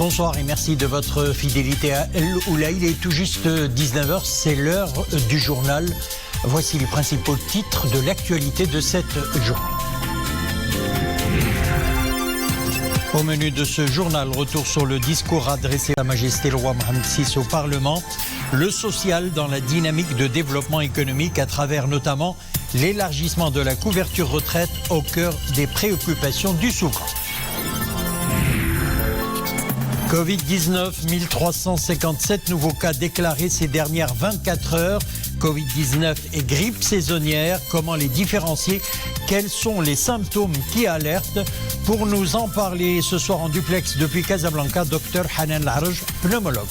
Bonsoir et merci de votre fidélité à El Oula. Il est tout juste 19h, c'est l'heure du journal. Voici les principaux titres de l'actualité de cette journée. Au menu de ce journal, retour sur le discours adressé à Majesté le roi Mohammed VI au Parlement, le social dans la dynamique de développement économique à travers notamment l'élargissement de la couverture retraite au cœur des préoccupations du souverain. Covid-19, 1357 nouveaux cas déclarés ces dernières 24 heures. Covid-19 et grippe saisonnière, comment les différencier? Quels sont les symptômes qui alertent? Pour nous en parler ce soir en duplex depuis Casablanca, Dr Hanan Larj, pneumologue.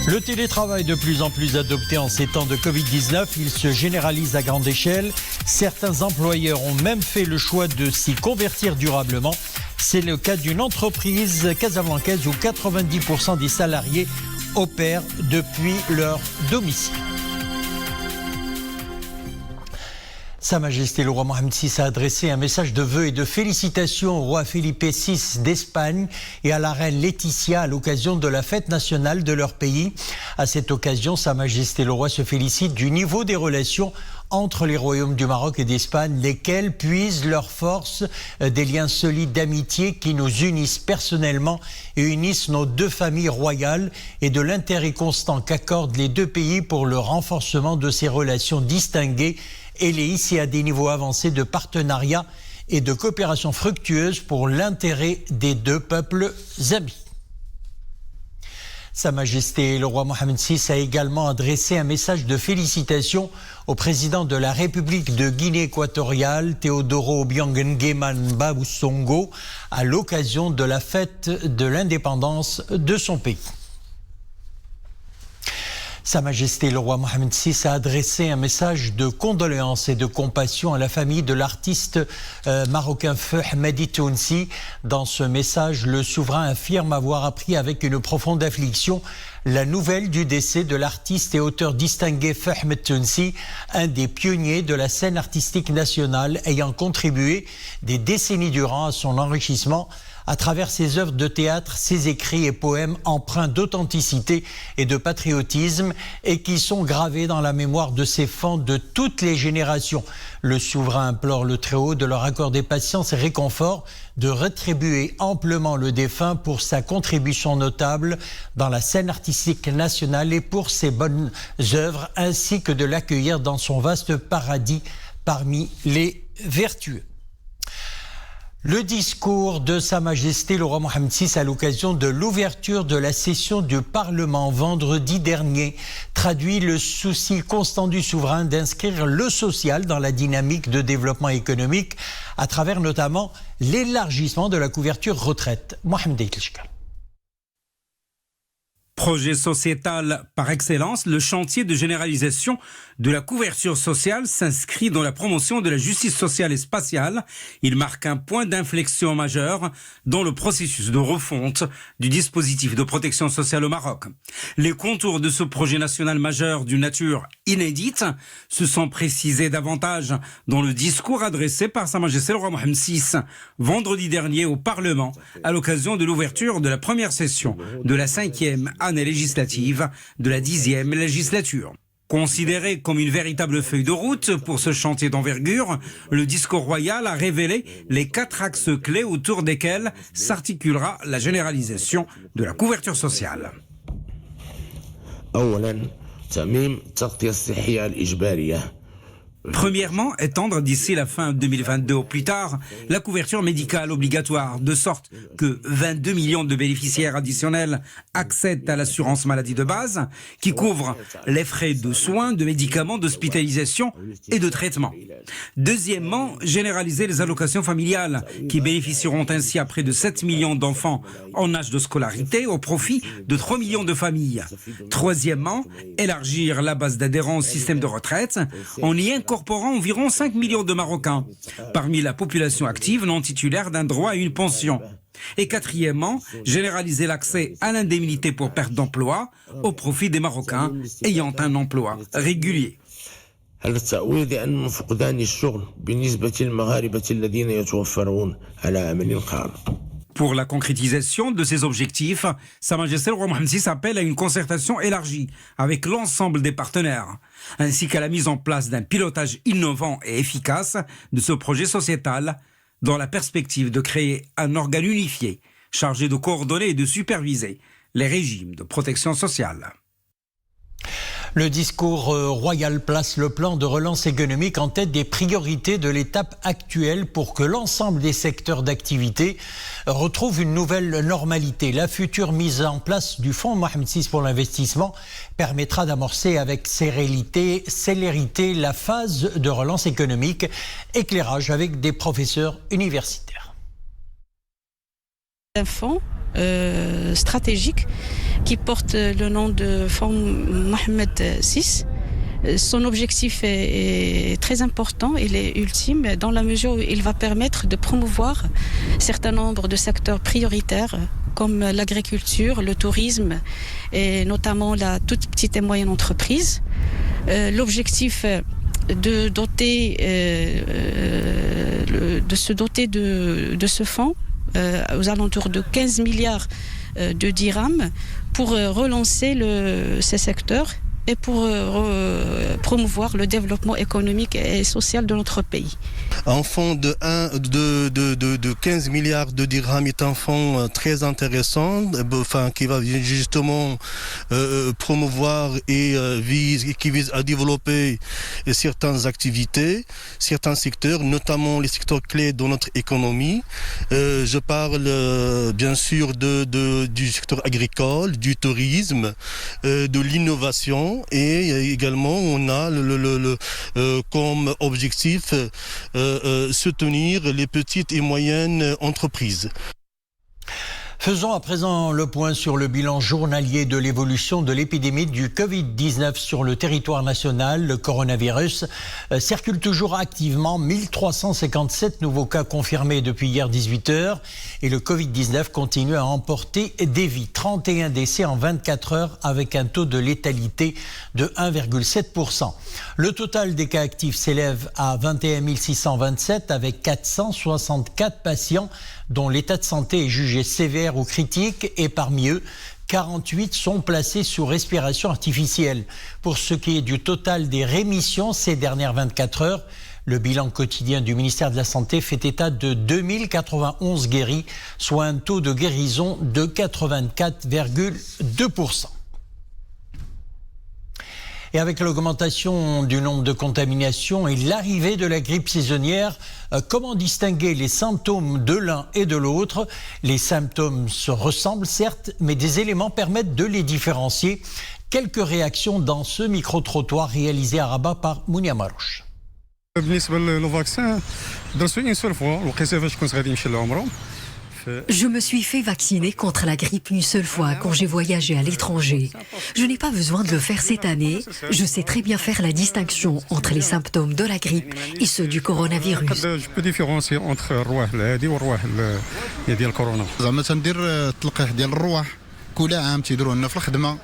Le télétravail de plus en plus adopté en ces temps de Covid-19, il se généralise à grande échelle. Certains employeurs ont même fait le choix de s'y convertir durablement. C'est le cas d'une entreprise casablancaise où 90% des salariés opèrent depuis leur domicile. Sa Majesté le roi Mohammed VI a adressé un message de vœux et de félicitations au roi Felipe VI d'Espagne et à la reine Laetitia à l'occasion de la fête nationale de leur pays. À cette occasion, Sa Majesté le roi se félicite du niveau des relations entre les royaumes du Maroc et d'Espagne, lesquels puisent leur force des liens solides d'amitié qui nous unissent personnellement et unissent nos deux familles royales et de l'intérêt constant qu'accordent les deux pays pour le renforcement de ces relations distinguées et les hisser à des niveaux avancés de partenariat et de coopération fructueuse pour l'intérêt des deux peuples amis. Sa Majesté le roi Mohammed VI a également adressé un message de félicitations au président de la République de Guinée équatoriale, Teodoro Obiang Nguema Songo, à l'occasion de la fête de l'indépendance de son pays. Sa Majesté le roi Mohammed VI a adressé un message de condoléances et de compassion à la famille de l'artiste marocain Feuh Mehdi Tounsi. Dans ce message, le souverain affirme avoir appris avec une profonde affliction la nouvelle du décès de l'artiste et auteur distingué Feuh Mehdi Tounsi, un des pionniers de la scène artistique nationale ayant contribué des décennies durant à son enrichissement à travers ses œuvres de théâtre, ses écrits et poèmes empreints d'authenticité et de patriotisme et qui sont gravés dans la mémoire de ses fans de toutes les générations. Le souverain implore le Très-Haut de leur accorder patience et réconfort, de rétribuer amplement le défunt pour sa contribution notable dans la scène artistique nationale et pour ses bonnes œuvres, ainsi que de l'accueillir dans son vaste paradis parmi les vertueux. Le discours de Sa Majesté le roi Mohammed VI à l'occasion de l'ouverture de la session du Parlement vendredi dernier traduit le souci constant du souverain d'inscrire le social dans la dynamique de développement économique à travers notamment l'élargissement de la couverture retraite. Mohamed Eitlchkal. Projet sociétal par excellence, le chantier de généralisation de la couverture sociale s'inscrit dans la promotion de la justice sociale et spatiale. Il marque un point d'inflexion majeur dans le processus de refonte du dispositif de protection sociale au Maroc. Les contours de ce projet national majeur d'une nature inédite se sont précisés davantage dans le discours adressé par Sa Majesté le roi Mohammed VI vendredi dernier au Parlement à l'occasion de l'ouverture de la première session de la 5e année législative de la 10e législature. Considéré comme une véritable feuille de route pour ce chantier d'envergure, le discours royal a révélé les 4 axes clés autour desquels s'articulera la généralisation de la couverture sociale. Premièrement, étendre d'ici la fin 2022 au plus tard la couverture médicale obligatoire, de sorte que 22 millions de bénéficiaires additionnels accèdent à l'assurance maladie de base, qui couvre les frais de soins, de médicaments, d'hospitalisation et de traitement. Deuxièmement, généraliser les allocations familiales, qui bénéficieront ainsi à près de 7 millions d'enfants en âge de scolarité, au profit de 3 millions de familles. Troisièmement, élargir la base d'adhérence au système de retraite, en y incorporant environ 5 millions de Marocains, parmi la population active non titulaire d'un droit à une pension. Et quatrièmement, généraliser l'accès à l'indemnité pour perte d'emploi au profit des Marocains ayant un emploi régulier. التعويض عن فقدان الشغل بالنسبة للمغاربة الذين يتوفرون على عمل قائم. Pour la concrétisation de ces objectifs, Sa Majesté le roi Mohammed VI appelle à une concertation élargie avec l'ensemble des partenaires, ainsi qu'à la mise en place d'un pilotage innovant et efficace de ce projet sociétal, dans la perspective de créer un organe unifié chargé de coordonner et de superviser les régimes de protection sociale. Le discours royal place le plan de relance économique en tête des priorités de l'étape actuelle pour que l'ensemble des secteurs d'activité retrouvent une nouvelle normalité. La future mise en place du Fonds Mohammed VI pour l'investissement permettra d'amorcer avec célérité la phase de relance économique. Éclairage avec des professeurs universitaires. Un fonds stratégique qui porte le nom de Fonds Mohammed VI. Son objectif est très important, il est ultime dans la mesure où il va permettre de promouvoir un certain nombre de secteurs prioritaires comme l'agriculture, le tourisme et notamment la toute petite et moyenne entreprise. L'objectif de se doter de ce fonds aux alentours de 15 milliards de dirhams pour relancer ces secteurs et pour promouvoir le développement économique et social de notre pays. Un fonds de 15 milliards de dirhams est un fonds très intéressant, qui va justement promouvoir et qui vise à développer certaines activités, certains secteurs, notamment les secteurs clés de notre économie. Je parle bien sûr du secteur agricole, du tourisme, de l'innovation. Et également, on a comme objectif soutenir les petites et moyennes entreprises. Faisons à présent le point sur le bilan journalier de l'évolution de l'épidémie du Covid-19 sur le territoire national. Le coronavirus circule toujours activement. 1357 nouveaux cas confirmés depuis hier 18h. Et le Covid-19 continue à emporter des vies. 31 décès en 24 heures avec un taux de létalité de 1,7%. Le total des cas actifs s'élève à 21 627 avec 464 patients dont l'état de santé est jugé sévère ou critique, et parmi eux, 48 sont placés sous respiration artificielle. Pour ce qui est du total des rémissions ces dernières 24 heures, le bilan quotidien du ministère de la Santé fait état de 2091 guéris, soit un taux de guérison de 84,2%. Et avec l'augmentation du nombre de contaminations et l'arrivée de la grippe saisonnière, comment distinguer les symptômes de l'un et de l'autre? Les symptômes se ressemblent certes, mais des éléments permettent de les différencier. Quelques réactions dans ce micro-trottoir réalisé à Rabat par Mounia Marouche. Je me suis fait vacciner contre la grippe une seule fois quand j'ai voyagé à l'étranger. Je n'ai pas besoin de le faire cette année. Je sais très bien faire la distinction entre les symptômes de la grippe et ceux du coronavirus. Je peux différencier entre الرواح العادي والرواح ديال الكورونا. زعما تندير التلقيح ديال الرواح كل عام تيديروه لنا في الخدمة.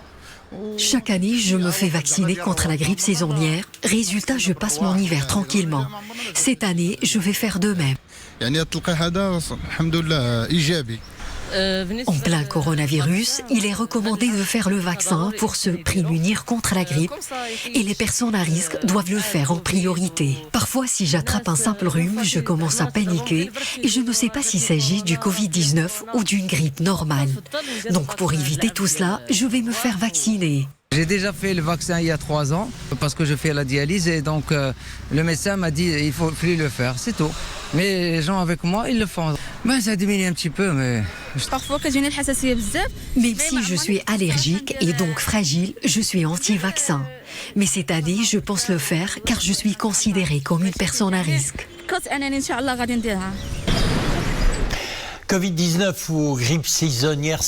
Chaque année, je me fais vacciner contre la grippe saisonnière. Résultat, je passe mon hiver tranquillement. Cette année, je vais faire de même. En plein coronavirus, il est recommandé de faire le vaccin pour se prémunir contre la grippe et les personnes à risque doivent le faire en priorité. Parfois, si j'attrape un simple rhume, je commence à paniquer et je ne sais pas s'il s'agit du Covid-19 ou d'une grippe normale. Donc pour éviter tout cela, je vais me faire vacciner. J'ai déjà fait le vaccin il y a 3 ans parce que je fais la dialyse et donc le médecin m'a dit il faut plus le faire, c'est tout. Mais les gens avec moi, ils le font. Ben, ça diminue un petit peu, mais... Même si je suis allergique et donc fragile, je suis anti-vaccin. Mais cette année, je pense le faire car je suis considérée comme une personne à risque. Covid-19 ou grippe saisonnière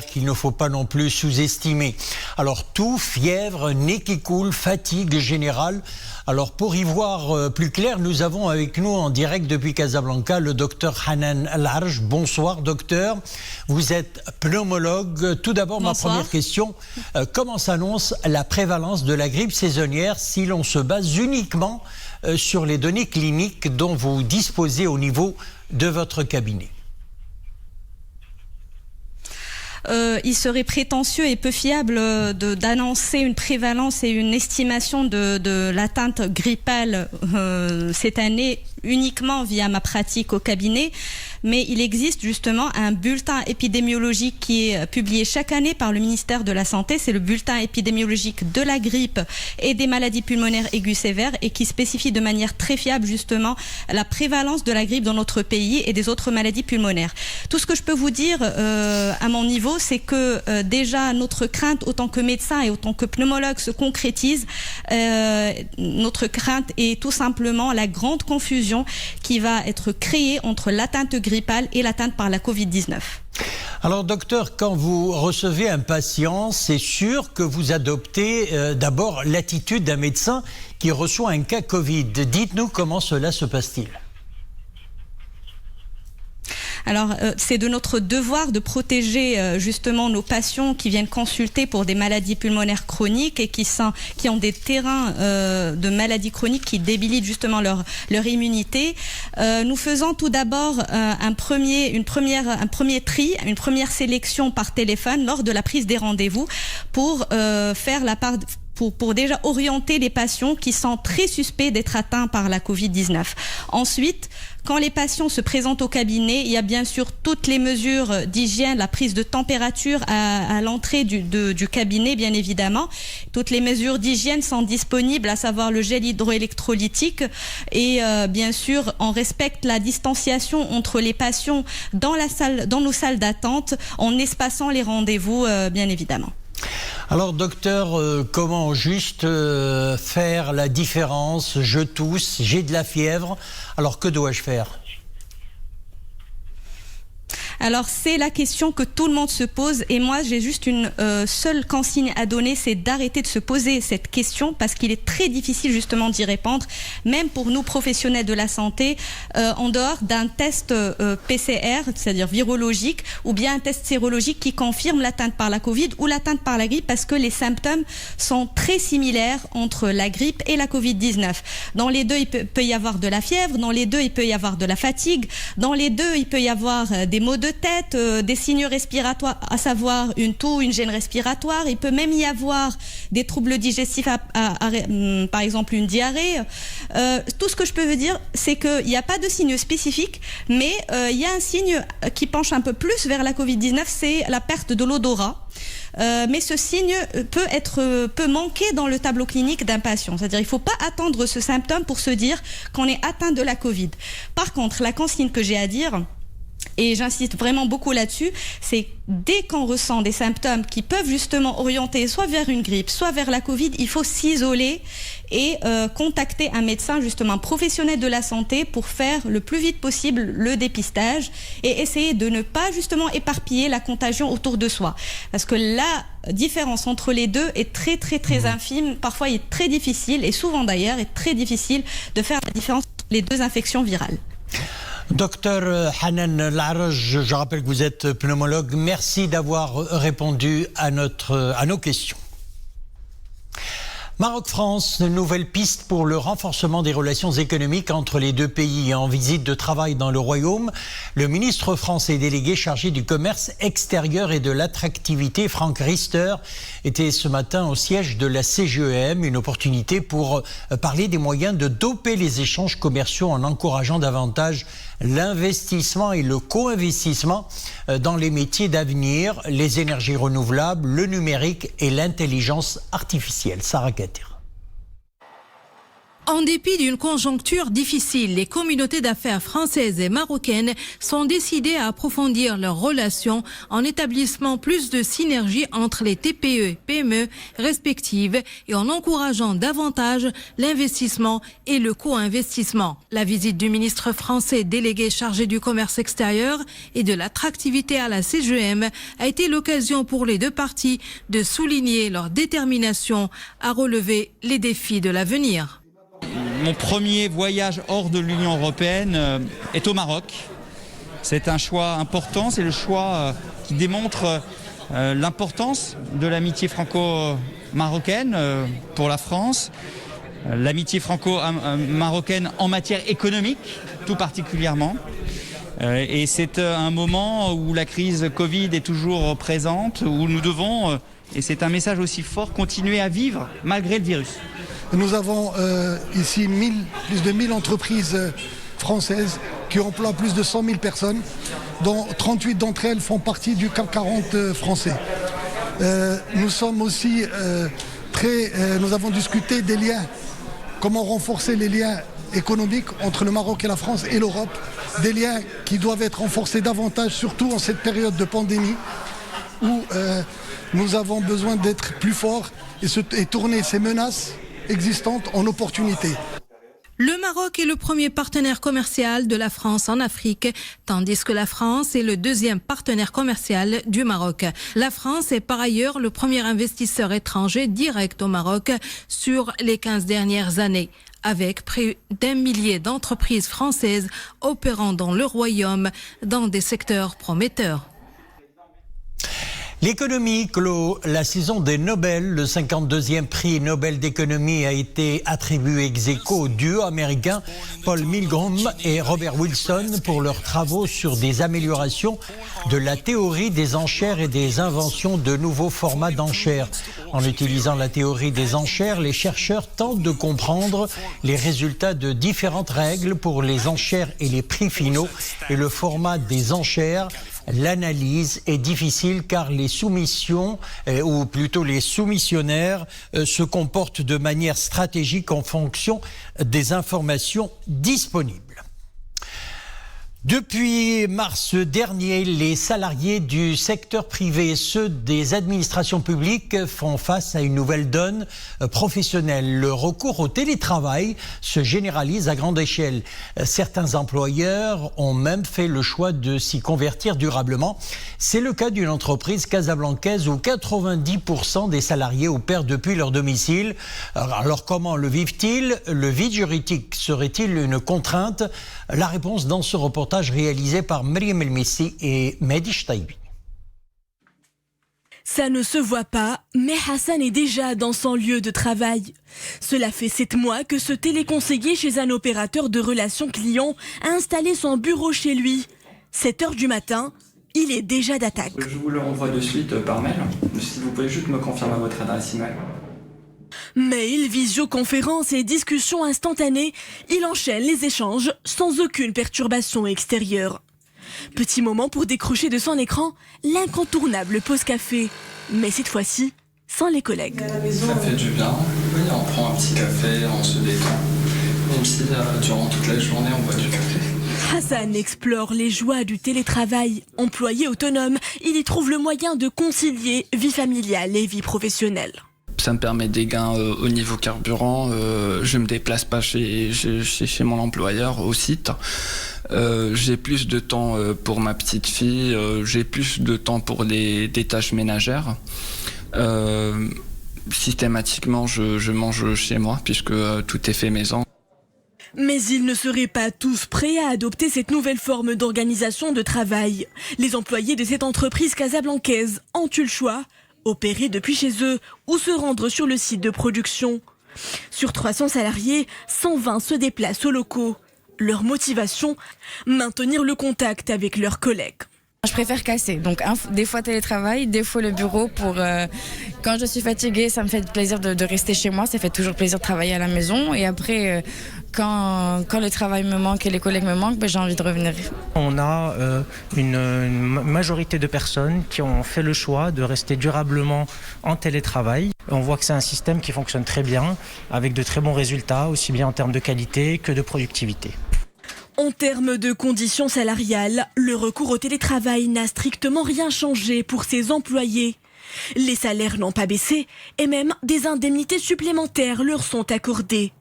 qu'il ne faut pas non plus sous-estimer. Alors toux, fièvre, nez qui coule, fatigue générale. Alors pour y voir plus clair, nous avons avec nous en direct depuis Casablanca le docteur Hanan Al-Arj. Bonsoir docteur, vous êtes pneumologue. Tout d'abord, ma première question, comment s'annonce la prévalence de la grippe saisonnière si l'on se base uniquement sur les données cliniques dont vous disposez au niveau de votre cabinet? il serait prétentieux et peu fiable d'annoncer une prévalence et une estimation de l'atteinte grippale cette année uniquement via ma pratique au cabinet. Mais il existe justement un bulletin épidémiologique qui est publié chaque année par le ministère de la Santé. C'est le bulletin épidémiologique de la grippe et des maladies pulmonaires aiguës sévères et qui spécifie de manière très fiable justement la prévalence de la grippe dans notre pays et des autres maladies pulmonaires. Tout ce que je peux vous dire à mon niveau, c'est que déjà notre crainte autant que médecin et autant que pneumologue se concrétise. Notre crainte est tout simplement la grande confusion qui va être créée entre l'atteinte grippale et l'atteinte par la Covid-19. Alors docteur, quand vous recevez un patient, c'est sûr que vous adoptez d'abord l'attitude d'un médecin qui reçoit un cas Covid. Dites-nous comment cela se passe-t-il ? Alors, c'est de notre devoir de protéger justement nos patients qui viennent consulter pour des maladies pulmonaires chroniques et qui ont des terrains de maladies chroniques qui débilitent justement leur immunité. Nous faisons tout d'abord un premier tri, une première sélection par téléphone lors de la prise des rendez-vous pour faire la part pour déjà orienter les patients qui sont très suspects d'être atteints par la Covid-19. Ensuite, quand les patients se présentent au cabinet, il y a bien sûr toutes les mesures d'hygiène, la prise de température à l'entrée du cabinet, bien évidemment. Toutes les mesures d'hygiène sont disponibles, à savoir le gel hydroélectrolytique et bien sûr, on respecte la distanciation entre les patients dans nos salles d'attente en espaçant les rendez-vous, bien évidemment. Alors docteur, comment juste faire la différence? Je tousse, j'ai de la fièvre, alors que dois-je faire? Alors c'est la question que tout le monde se pose et moi j'ai juste une seule consigne à donner, c'est d'arrêter de se poser cette question parce qu'il est très difficile justement d'y répondre, même pour nous professionnels de la santé, en dehors d'un test PCR, c'est-à-dire virologique, ou bien un test sérologique qui confirme l'atteinte par la Covid ou l'atteinte par la grippe parce que les symptômes sont très similaires entre la grippe et la Covid-19. Dans les deux, il peut y avoir de la fièvre, dans les deux, il peut y avoir de la fatigue, dans les deux, il peut y avoir des maux de tête, des signes respiratoires, à savoir une toux, une gêne respiratoire. Il peut même y avoir des troubles digestifs, par exemple une diarrhée. Tout ce que je peux vous dire, c'est qu'il n'y a pas de signe spécifique, mais il y a un signe qui penche un peu plus vers la Covid-19, c'est la perte de l'odorat. Mais ce signe peut manquer dans le tableau clinique d'un patient. C'est-à-dire qu'il ne faut pas attendre ce symptôme pour se dire qu'on est atteint de la Covid. Par contre, la consigne que j'ai à dire, et j'insiste vraiment beaucoup là-dessus, c'est dès qu'on ressent des symptômes qui peuvent justement orienter soit vers une grippe, soit vers la Covid, il faut s'isoler et contacter un médecin, justement un professionnel de la santé pour faire le plus vite possible le dépistage et essayer de ne pas justement éparpiller la contagion autour de soi. Parce que la différence entre les deux est très très très infime. Parfois il est très difficile, et souvent d'ailleurs, est très difficile de faire la différence entre les deux infections virales. Docteur Hanan Larj, je rappelle que vous êtes pneumologue. Merci d'avoir répondu à nos questions. Maroc-France, une nouvelle piste pour le renforcement des relations économiques entre les deux pays. En visite de travail dans le Royaume, le ministre français délégué chargé du commerce extérieur et de l'attractivité, Franck Riester, était ce matin au siège de la CGEM, une opportunité pour parler des moyens de doper les échanges commerciaux en encourageant davantage l'investissement et le co-investissement dans les métiers d'avenir, les énergies renouvelables, le numérique et l'intelligence artificielle. Sarah Katir. En dépit d'une conjoncture difficile, les communautés d'affaires françaises et marocaines sont décidées à approfondir leurs relations en établissant plus de synergie entre les TPE et PME respectives et en encourageant davantage l'investissement et le co-investissement. La visite du ministre français délégué chargé du commerce extérieur et de l'attractivité à la CGEM a été l'occasion pour les deux parties de souligner leur détermination à relever les défis de l'avenir. Mon premier voyage hors de l'Union européenne est au Maroc. C'est un choix important, c'est le choix qui démontre l'importance de l'amitié franco-marocaine pour la France, l'amitié franco-marocaine en matière économique tout particulièrement. Et c'est un moment où la crise Covid est toujours présente, où nous devons, et c'est un message aussi fort, continuer à vivre malgré le virus. Nous avons ici plus de 1000 entreprises françaises qui emploient plus de 100 000 personnes, dont 38 d'entre elles font partie du CAC 40 français. Nous sommes aussi nous avons discuté des liens, comment renforcer les liens économiques entre le Maroc et la France et l'Europe, des liens qui doivent être renforcés davantage, surtout en cette période de pandémie où nous avons besoin d'être plus forts et tourner ces menaces existantes en opportunités. Le Maroc est le premier partenaire commercial de la France en Afrique, tandis que la France est le deuxième partenaire commercial du Maroc. La France est par ailleurs le premier investisseur étranger direct au Maroc sur les 15 dernières années, avec près d'1 millier d'entreprises françaises opérant dans le royaume dans des secteurs prometteurs. L'économie clôt la saison des Nobel. Le 52e prix Nobel d'économie a été attribué ex aequo au duo américain Paul Milgrom et Robert Wilson pour leurs travaux sur des améliorations de la théorie des enchères et des inventions de nouveaux formats d'enchères. En utilisant la théorie des enchères, les chercheurs tentent de comprendre les résultats de différentes règles pour les enchères et les prix finaux et le format des enchères. L'analyse est difficile car les soumissions, ou plutôt les soumissionnaires, se comportent de manière stratégique en fonction des informations disponibles. Depuis mars dernier, les salariés du secteur privé et ceux des administrations publiques font face à une nouvelle donne professionnelle. Le recours au télétravail se généralise à grande échelle. Certains employeurs ont même fait le choix de s'y convertir durablement. C'est le cas d'une entreprise casablancaise où 90% des salariés opèrent depuis leur domicile. Alors comment le vivent-ils? Le vide juridique serait-il une contrainte? La réponse dans ce reportage réalisé par Mariam El-Messi et Mehdi Chtaibi. Ça ne se voit pas, mais Hassan est déjà dans son lieu de travail. Cela fait 7 mois que ce téléconseiller chez un opérateur de relations clients a installé son bureau chez lui. 7 heures du matin, il est déjà d'attaque. Je vous le renvoie de suite par mail. Si vous pouvez juste me confirmer votre adresse email. Mail, visioconférence et discussions instantanées, il enchaîne les échanges sans aucune perturbation extérieure. Petit moment pour décrocher de son écran l'incontournable pause café, mais cette fois-ci sans les collègues. Ça fait du bien, oui, on prend un petit café, on se détend, même si durant toute la journée on boit du café. Hassan explore les joies du télétravail. Employé autonome, il y trouve le moyen de concilier vie familiale et vie professionnelle. Ça me permet des gains au niveau carburant, je me déplace pas chez mon employeur au site. J'ai plus de temps pour ma petite fille, j'ai plus de temps pour des tâches ménagères. Systématiquement, je mange chez moi puisque tout est fait maison. Mais ils ne seraient pas tous prêts à adopter cette nouvelle forme d'organisation de travail. Les employés de cette entreprise casablancaise ont eu le choix, opérer depuis chez eux ou se rendre sur le site de production. Sur 300 salariés, 120 se déplacent aux locaux. Leur motivation, maintenir le contact avec leurs collègues. Je préfère casser, donc des fois télétravail, des fois le bureau pour... quand je suis fatiguée, ça me fait plaisir de rester chez moi, ça fait toujours plaisir de travailler à la maison. Et après, quand le travail me manque et les collègues me manquent, j'ai envie de revenir. On a une majorité de personnes qui ont fait le choix de rester durablement en télétravail. On voit que c'est un système qui fonctionne très bien, avec de très bons résultats, aussi bien en termes de qualité que de productivité. En termes de conditions salariales, le recours au télétravail n'a strictement rien changé pour ses employés. Les salaires n'ont pas baissé et même des indemnités supplémentaires leur sont accordées.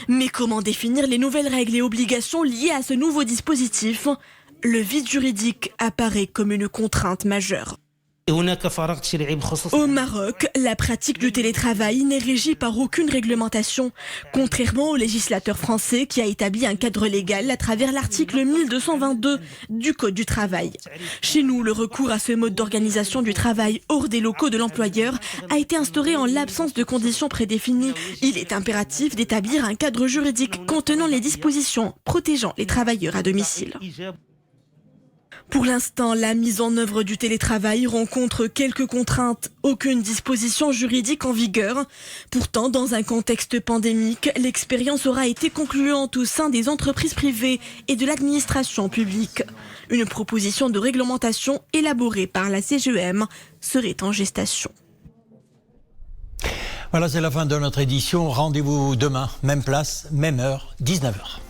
Mais comment définir les nouvelles règles et obligations liées à ce nouveau dispositif? Le vide juridique apparaît comme une contrainte majeure. Au Maroc, la pratique du télétravail n'est régie par aucune réglementation, contrairement au législateur français qui a établi un cadre légal à travers l'article 1222 du Code du travail. Chez nous, le recours à ce mode d'organisation du travail hors des locaux de l'employeur a été instauré en l'absence de conditions prédéfinies. Il est impératif d'établir un cadre juridique contenant les dispositions protégeant les travailleurs à domicile. Pour l'instant, la mise en œuvre du télétravail rencontre quelques contraintes, aucune disposition juridique en vigueur. Pourtant, dans un contexte pandémique, l'expérience aura été concluante au sein des entreprises privées et de l'administration publique. Une proposition de réglementation élaborée par la CGEM serait en gestation. Voilà, c'est la fin de notre édition. Rendez-vous demain, même place, même heure, 19h.